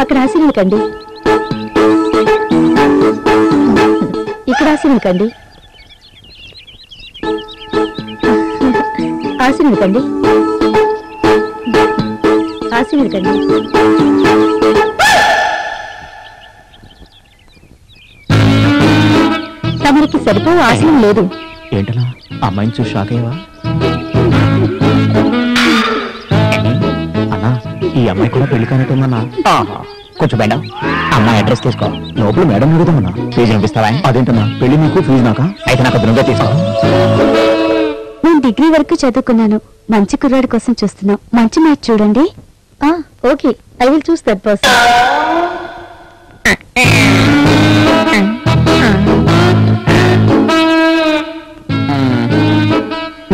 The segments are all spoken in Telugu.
అక్కడ ఆశీర్వదించండి, ఇక్కడ ఆశీర్వదించండి, ఆశీర్వదించండి, ఆశీర్వదించండి. తమరికి సరిపోయే ఆశయం లేదు. ఏంటలా అమ్మాయిని చూసి షాక్ అయ్యవా? అన్నా ఈ అమ్మాయి కూడా పెళ్లి కానట్టుందన్నా. కొంచెం మేడం అమ్మాయి అడ్రస్ తీసుకో. లోపల మేడం అడుగుతామన్నా. ఫీజు అనిపిస్తావా? అదేంటన్నా పెళ్లి నీకు ఫీజు నాకా? అయితే నాకు అదనంగా తీసుకో. నేను డిగ్రీ వరకు చదువుకున్నాను. మంచి కుర్రాడి కోసం చూస్తున్నాం. మంచి మ్యాచ్ చూడండి. Okay, I will choose that person.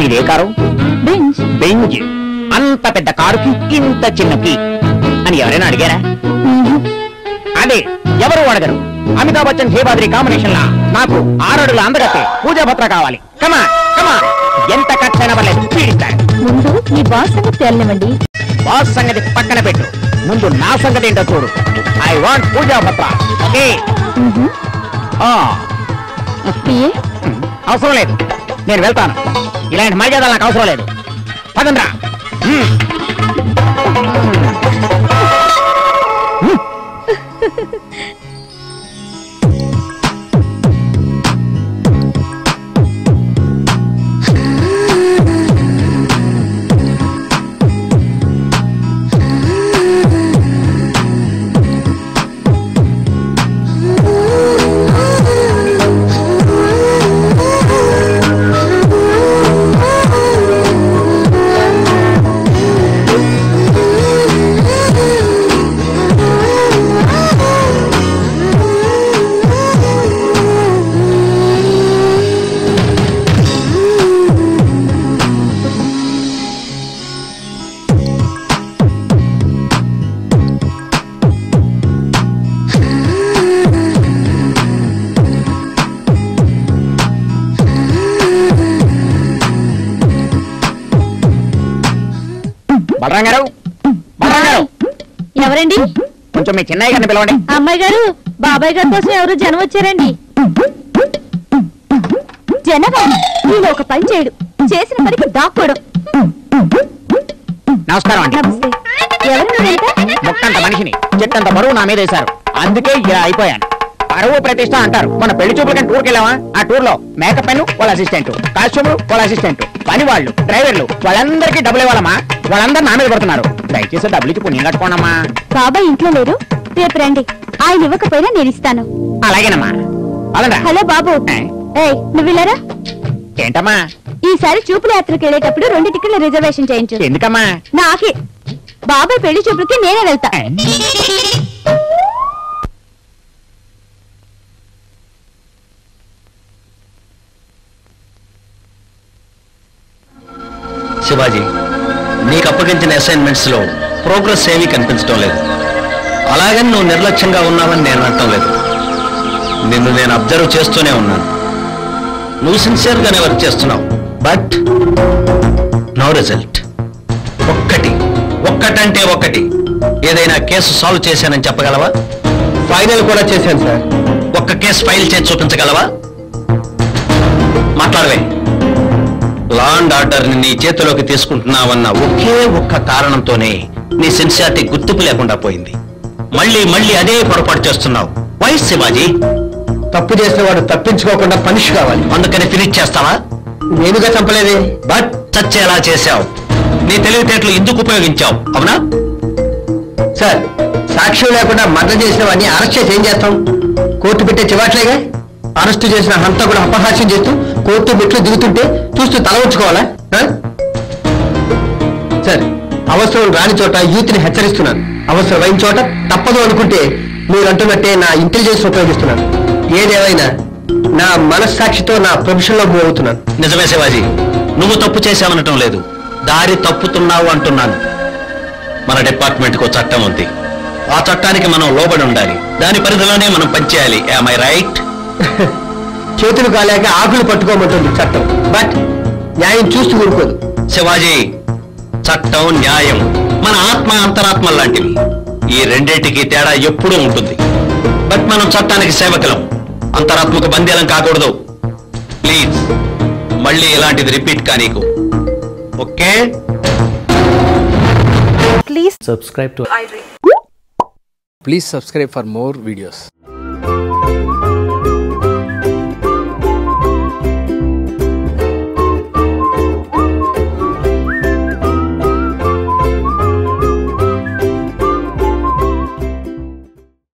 ఇదే కారు? బెంజ్. బెంజ్. అంత పెద్ద కారుకి ఇంత చిన్న కీ అని ఎవరైనా అడిగారా? అదే ఎవరు అడగరు. అమితాబ్ బచ్చన్ హేబాద్రి కాంబినేషన్ లా నాకు 6 అడుగుల అందగత్తే పూజా భద్ర కావాలి. కమా కమా, ఎంత ఖర్చైనా పర్లేదు పీడిస్తారు. ముందు మీ బాస్ సంగతి తేలనివ్వండి. బాస్ సంగతి పక్కన పెట్టు, ముందు నా సంగతి ఏంటో చూడు. I want Pooja Bhadra. Okay? అవసరం లేదు, నేను వెళ్తాను. ఇలాంటి మర్యాదలు నాకు అవసరం లేదు. పదండ్రా. బలరాం గారు, బలరాం గారు. ఎవరండి? కొంచెం మీ చిన్నయ్య గారిని పిలవండి. అమ్మాయి గారు, బాబాయ్ గారి కోసం ఎవరు జనం వచ్చారండి. జనమా? వీళ్ళు ఒక పని చేయడు, చేసిన పనికి దాక్కోవడం. నమస్కారం అండి. నమస్తే. ఎవరు? మొక్కంత మనిషిని చెట్టంత బరువు నా మీద వేశారు, అందుకే ఇలా అయిపోయాను. పరువు ప్రతిష్ట అంటారు. మన పెళ్లి చూపులకని టూర్కి వెళ్ళావా? ఆ టూర్ లో మేకప్ మెన్ వాళ్ళ అసిస్టెంట్, కాస్ట్యూమ్లు వాళ్ళ అసిస్టెంట్, పని వాళ్ళు, డ్రైవర్లు వాళ్ళందరికీ డబ్బులు ఇవ్వాలమ్మా. వాళ్ళందరూ నా మీద పడుతున్నారు. దయచేసి డబ్బులు ఇచ్చి పుణ్యం కట్టుకోండమ్మా. బాబాయ్ ఇంట్లో లేరు, రేపు రండి. ఆయన ఇవ్వకపోయినా నేను ఇస్తాను. అలాగేనమ్మా. హలో బాబు, నువ్వు వెళ్ళారా? ఏంటమ్మా? ఈసారి చూపుల యాత్రకు వెళ్ళేటప్పుడు 2 టికెట్ల రిజర్వేషన్ చేయించు. ఎందుకమ్మా? నాకే. బాబాయ్ పెళ్లి చూపులకి నేనే వెళ్తా. శివాజీ, నీకు అప్పగించిన అసైన్మెంట్స్ లో ప్రోగ్రెస్ ఏమీ కనిపించడం లేదు. అలాగని నువ్వు నిర్లక్ష్యంగా ఉన్నావని నేను అనటం లేదు. నిన్ను నేను అబ్జర్వ్ చేస్తూనే ఉన్నాను. నువ్వు సిన్సియర్గానే వర్క్ చేస్తున్నావు, బట్ నో రిజల్ట్. ఒక్కటంటే ఒక్కటి ఏదైనా కేసు సాల్వ్ చేశానని చెప్పగలవా? ఫైనల్ కూడా చేశాను సార్. ఒక్క కేసు ఫైల్ చేసి చూపించగలవా? మాట్లాడవే. లా అండ్ ఆర్డర్ ని నీ చేతిలోకి తీసుకుంటున్నావన్న ఒకే ఒక్క కారణంతోనే నీ సిన్సియారిటీ గుర్తింపు లేకుండా పోయింది. మళ్ళీ అదే పొరపాటు చేస్తున్నావు. వై శివాజీ? తప్పు చేసేవాడు తప్పించుకోకుండా పనిష్ కావాలి, అందుకని ఫినిష్ చేస్తావా? నేనుగా చంపలేదే, బట్ చచ్చేలా చేశావు. నీ తెలివితేటలు ఎందుకు ఉపయోగించావు? అవునా సార్? సాక్ష్యం లేకుండా మర్డర్ చేసిన వాడిని అరెస్ట్ చేసి ఏం చేస్తాం? కోర్టు పెట్టే చివాట్లేగా. అరెస్టు చేసిన హంతకుడు అపహాస్యం చేస్తూ కోర్టు మెట్లు దిగుతుంటే చూస్తూ తల ఉంచుకోవాలా సార్? అవసరం రాని చోట యూత్ ని హెచ్చరిస్తున్నాను. అవసరం అయిన చోట తప్పదు అనుకుంటే మీరు అంటున్నట్టే నా ఇంటెలిజెన్స్ ఉపయోగిస్తున్నాను. ఏదేమైనా నా మనస్సాక్షితో నా ప్రొఫెషన్ లో మూవ్ అవుతున్నాను. నిజమే శివాజీ, నువ్వు తప్పు చేశావనటం లేదు, దారి తప్పుతున్నావు అంటున్నాను. మన డిపార్ట్మెంట్ కు చట్టం ఉంది. ఆ చట్టానికి మనం లోబడి ఉండాలి. దాని పరిధిలోనే మనం పనిచేయాలి. am I right? చేతులు కాలేక ఆకులు పట్టుకోమంటుంది చట్టం, బట్ న్యాయం చూస్తూ ఊరుకోదు. శివాజీ, చట్టం న్యాయం మన ఆత్మ అంతరాత్మ లాంటివి. ఈ రెండింటికి తేడా ఎప్పుడూ ఉంటుంది. బట్ మనం చట్టానికి సేవకులం, అంతరాత్మకు బందీలం కాకూడదు. ప్లీజ్ మళ్ళీ ఇలాంటిది రిపీట్ కానీకు. Okay? Please subscribe to iDream. please subscribe for more videos.